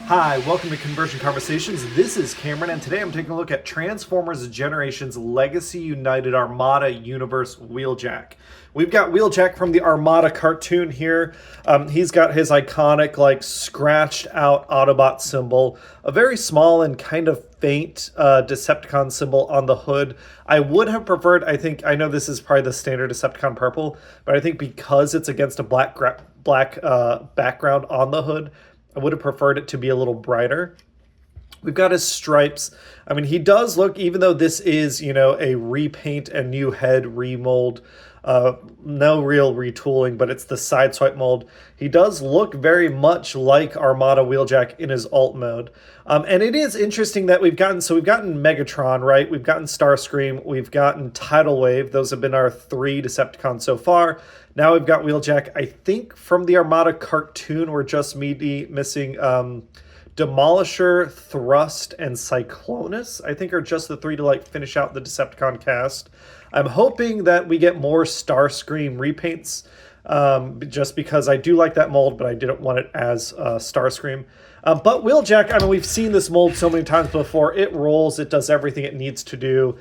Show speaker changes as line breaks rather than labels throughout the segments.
Hi, welcome to Conversion Conversations. This is Cameron, and today I'm taking a look at Transformers Generations Legacy United Armada Universe Wheeljack. We've got Wheeljack from the Armada cartoon here. He's got his iconic, scratched out Autobot symbol, a very small and kind of faint Decepticon symbol on the hood. I would have preferred, I know this is probably the standard Decepticon purple, but I think because it's against a black background on the hood, I would have preferred it to be a little brighter. We've got his stripes. I mean, he does look, even though this is, a repaint and new head remold, no real retooling, but it's the Sideswipe mold. He does look very much like Armada Wheeljack in his alt mode. And it is interesting that we've gotten Megatron, right? We've gotten Starscream, we've gotten Tidal Wave. Those have been our 3 Decepticons so far. Now we've got Wheeljack. I think from the Armada cartoon, we're just missing Demolisher, Thrust, and Cyclonus. I think are just the 3 to finish out the Decepticon cast. I'm hoping that we get more Starscream repaints, just because I do like that mold, but I didn't want it as Starscream. But Wheeljack, I mean, we've seen this mold so many times before. It rolls. It does everything it needs to do.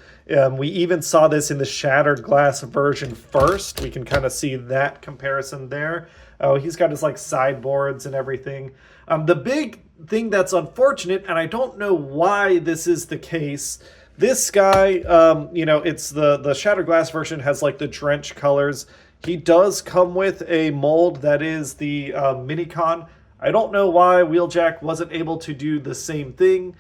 We even saw this in the Shattered Glass version first. We can kind of see that comparison there. Oh, he's got his sideboards and everything. The big thing that's unfortunate, and I don't know why this is the case, this guy, it's the Shattered Glass version has the Drench colors. He does come with a mold that is the Minicon. I don't know why Wheeljack wasn't able to do the same thing.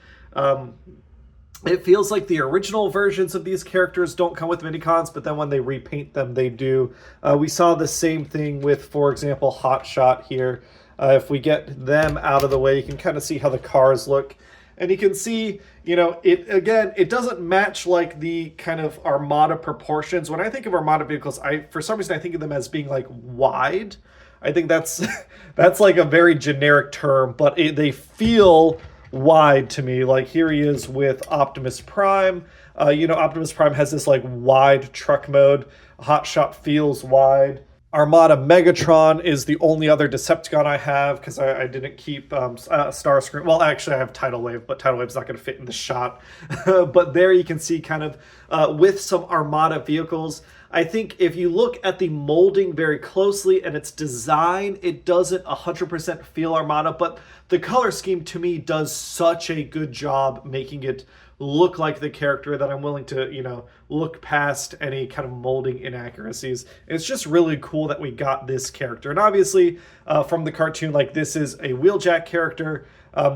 It feels like the original versions of these characters don't come with Minicons, but then when they repaint them, they do. We saw the same thing with, for example, Hotshot here. If we get them out of the way, you can kind of see how the cars look. And you can see, it doesn't match the kind of Armada proportions. When I think of Armada vehicles, for some reason I think of them as being wide. I think that's a very generic term, but they feel wide to me. Here he is with Optimus Prime. Optimus Prime has this wide truck mode. Hotshot feels wide. Armada Megatron is the only other Decepticon I have because I didn't keep Starscream. Well, actually, I have Tidal Wave, but Tidal Wave's not going to fit in the shot. But there you can see kind of with some Armada vehicles, I think if you look at the molding very closely and its design, it doesn't 100% feel Armada, but the color scheme to me does such a good job making it look like the character that I'm willing to, look past any kind of molding inaccuracies. It's just really cool that we got this character. And obviously, from the cartoon, this is a Wheeljack character.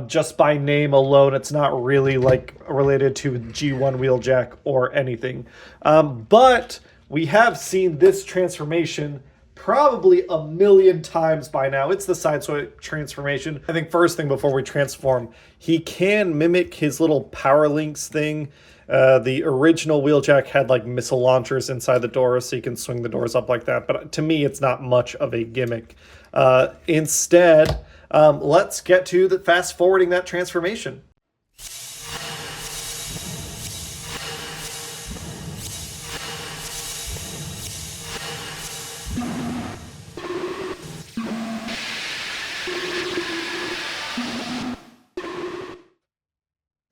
Just by name alone, it's not really related to G1 Wheeljack or anything. But we have seen this transformation probably a million times by now. It's the Sideswipe transformation. I think first thing before we transform, he can mimic his little power links thing. The original Wheeljack had missile launchers inside the doors, so you can swing the doors up like that. But to me, it's not much of a gimmick. Instead, let's get to the fast forwarding that transformation.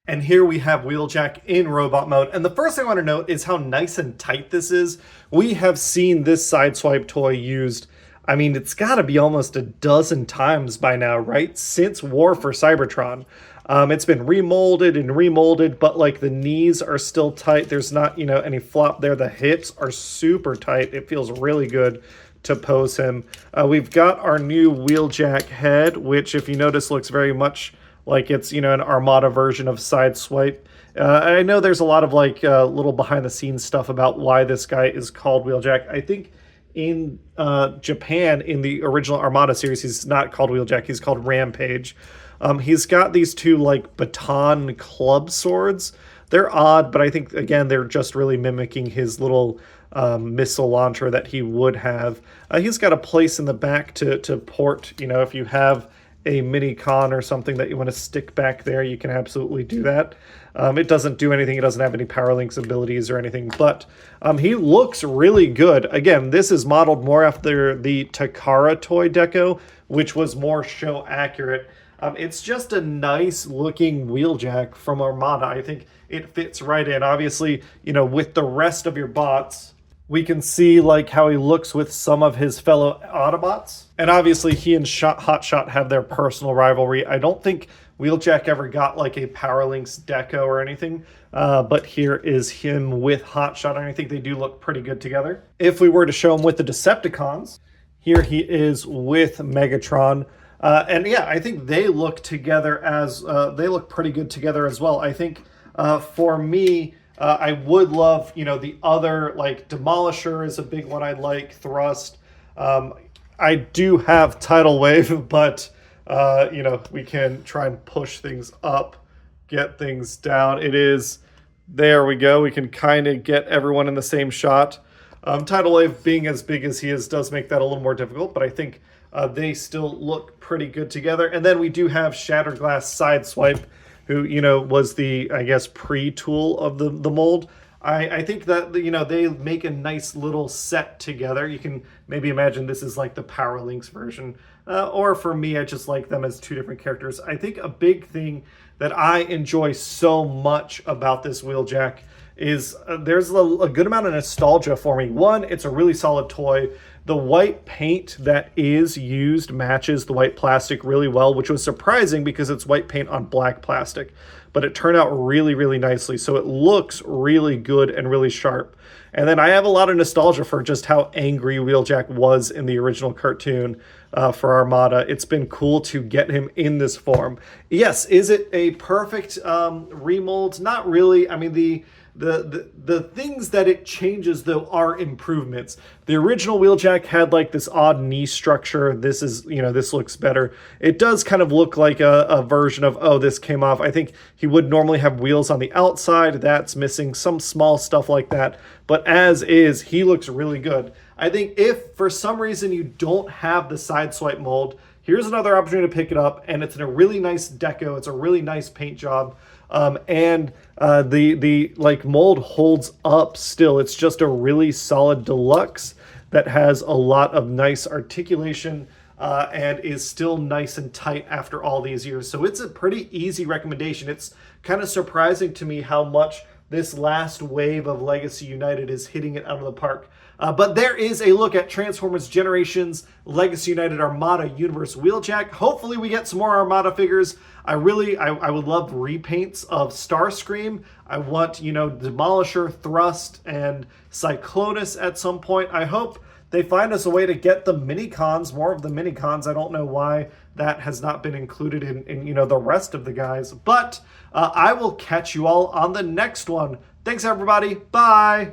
And here we have Wheeljack in robot mode. And the first thing I want to note is how nice and tight this is. We have seen this Sideswipe toy used, I mean, it's got to be almost a dozen times by now, right? Since War for Cybertron. It's been remolded, but the knees are still tight. There's not, any flop there. The hips are super tight. It feels really good to pose him. We've got our new Wheeljack head, which if you notice looks very much like it's, an Armada version of Sideswipe. I know there's a lot of little behind the scenes stuff about why this guy is called Wheeljack. I think in Japan, in the original Armada series, he's not called Wheeljack, he's called Rampage. He's got these 2 baton club swords. They're odd, but I think, again, they're just really mimicking his little missile launcher that he would have. He's got a place in the back to port, if you have a Minicon or something that you want to stick back there, you can absolutely do that. It doesn't do anything. It doesn't have any power links abilities or anything, but he looks really good. Again, this is modeled more after the Takara toy deco, which was more show accurate. It's just a nice looking Wheeljack from Armada. I think it fits right in. Obviously, you know, with the rest of your bots, we can see like how he looks with some of his fellow Autobots. And obviously he and Hotshot have their personal rivalry. I don't think Wheeljack ever got like a Powerlinks deco or anything, but here is him with Hotshot, and I think they do look pretty good together. If we were to show him with the Decepticons, here he is with Megatron. And yeah, I think they look together as, they look pretty good together as well. I think for me, I would love, you know, the other, like, Demolisher is a big one I like, Thrust. I do have Tidal Wave, but, you know, we can try and push things up, get things down. It is, there we go. We can kind of get everyone in the same shot. Tidal Wave being as big as he is does make that a little more difficult, but I think they still look pretty good together. And then we do have Shattered Glass Sideswipe, who, you know, was the, I guess, pre-tool of the mold. I think that, you know, they make a nice little set together. You can maybe imagine this is like the Powerlinks version. Or for me, I just like them as two different characters. I think a big thing that I enjoy so much about this Wheeljack is there's a good amount of nostalgia for me. One, it's a really solid toy. The white paint that is used matches the white plastic really well, which was surprising because it's white paint on black plastic. But it turned out really, really nicely. So it looks really good and really sharp. And then I have a lot of nostalgia for just how angry Wheeljack was in the original cartoon for Armada. It's been cool to get him in this form. Yes, is it a perfect remold? Not really. I mean, the things that it changes, though, are improvements. The original Wheeljack had like this odd knee structure. This is, you know, this looks better. It does kind of look like a version of, oh, this came off. I think he would normally have wheels on the outside. That's missing, some small stuff like that. But as is, he looks really good. I think if for some reason you don't have the Sideswipe mold, here's another opportunity to pick it up, and it's in a really nice deco. It's a really nice paint job. And the like mold holds up still. It's just a really solid deluxe that has a lot of nice articulation and is still nice and tight after all these years. So it's a pretty easy recommendation. It's kind of surprising to me how much this last wave of Legacy United is hitting it out of the park. But there is a look at Transformers Generations Legacy United Armada Universe Wheeljack. Hopefully we get some more Armada figures. I would love repaints of Starscream. I want, you know, Demolisher, Thrust, and Cyclonus at some point. I hope they find us a way to get the mini-cons, more of the mini-cons. I don't know why that has not been included in you know, the rest of the guys. But I will catch you all on the next one. Thanks, everybody. Bye.